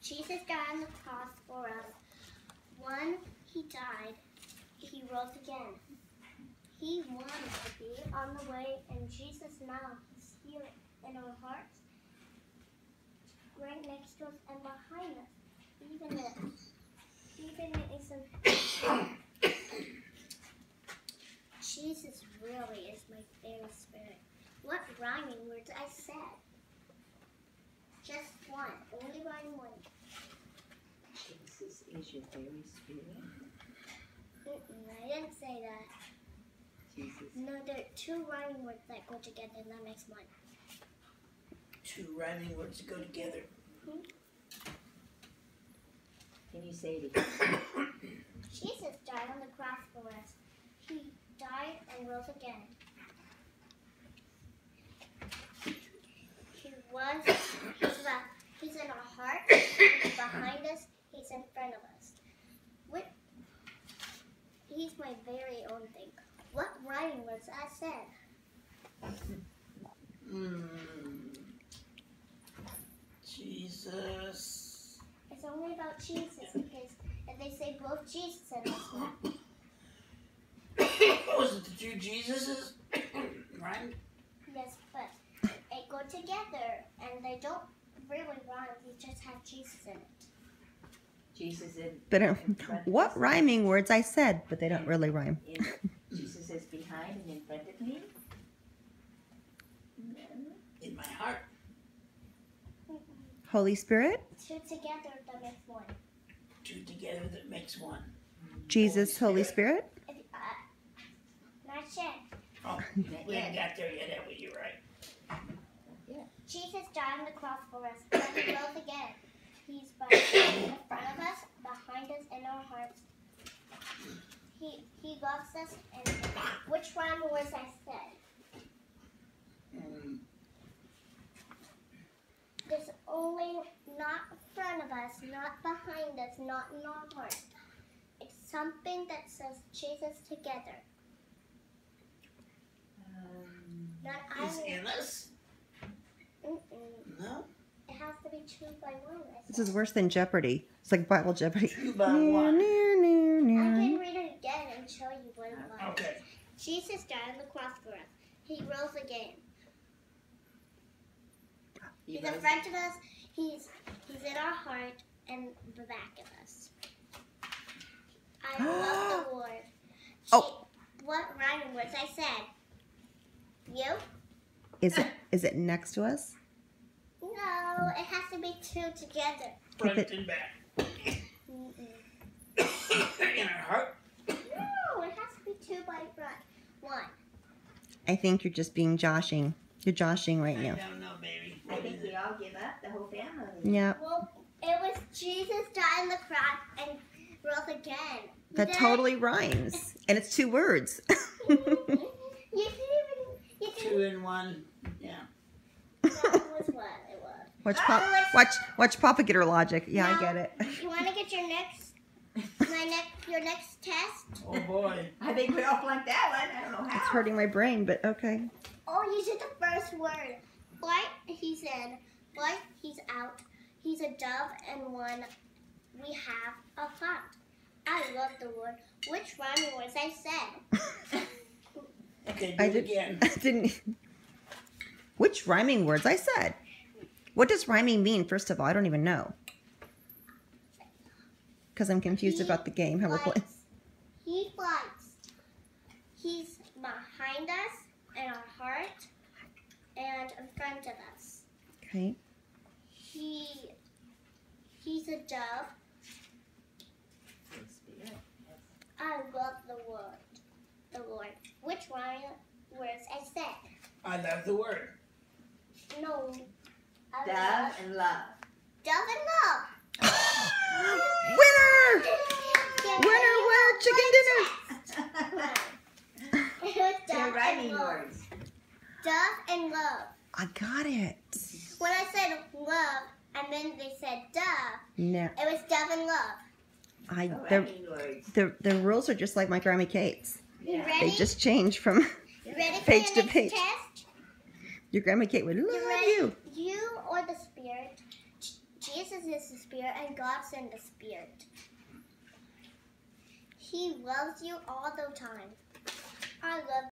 Jesus died on the cross for us. When he died, he rose again. He wanted to be on the way, and Jesus now is here in our hearts, right next to us and behind us. Even it isn't. Jesus really is my favorite spirit. What rhyming words I said? Just one. Only rhyming one. Jesus is your very spirit. I didn't say that. Jesus. No, there are two rhyming words that go together, and that makes one. Two rhyming words that go together. Can you say it again? Jesus died on the cross for us. He died and rose again. He's in our heart, he's behind us, he's in front of us. He's my very own thing. What rhyming words I said? Jesus. It's only about Jesus because if they say both Jesus in this one. Was it the two Jesuses? Right? Yes, but they go together and they don't really rhyme. They just have Jesus in it. Jesus in. But in front of what us. rhyming words I said, but they don't really rhyme. Jesus is behind and in front of me. In my heart. Holy Spirit, Two together that makes one. Two together that makes one. Jesus, Holy Spirit. Not yet. Oh, we haven't got there yet, have we? You're right. Jesus died on the cross for us, but he rose again. He's in front of us, behind us, in our hearts. He loves us. And which rhyme words I said? There's only not in front of us, not behind us, not in our heart. It's something that says Jesus together. Not He's in us? No? It has to be two by one. This is worse than Jeopardy. It's like Bible Jeopardy. Two by one. I can read it again and show you what it was. Okay. Jesus died on the cross for us. He rose again. He's in front of us. He's in our heart and the back of us. I love the Lord. Oh. What rhyming words I said? You? Is it next to us? No, it has to be two together. Front and back. In our heart. No, it has to be two by front. One. I think you're just being joshing. You're joshing right I now. don't know, baby. I think we all give up, the whole family. Yeah. Well, it was Jesus died on the cross and rose again. That totally rhymes. And it's two words. You Two in one. Yeah. That was what it was. Watch Papa get her logic. Yeah, I get it. You want to get your next test? Oh boy. I think we all flunked that one. I don't know how. It's hurting my brain, but okay. Oh, you said the first word. Light, he's in. Light, he's out. He's a dove and one. We have a heart. I love the word. Which rhyming words I said? Okay, do it again. I didn't. Which rhyming words I said? What does rhyming mean, first of all? I don't even know. Because I'm confused about the game, how we're playing. He flies. He's behind us, in our heart, and in front of us. Okay. He's a dove. I love the word. The Lord. Which rhyme words I said? I love the word. No. Dove and love. Dove and love. Winner! Winner, chicken dinner! It was They're dove and rhyming love. words. Dove and love. I got it. When I said love, and then they said dove, No, it was dove and love. No rhyming words. the rules are just like my Grandma Kate's. You Yeah. ready? They just change from Ready for page your to next page. test? Your Grandma Kate would love You ready? you. You or the spirit Jesus is the Spirit and God sent the Spirit. He loves you all the time. I love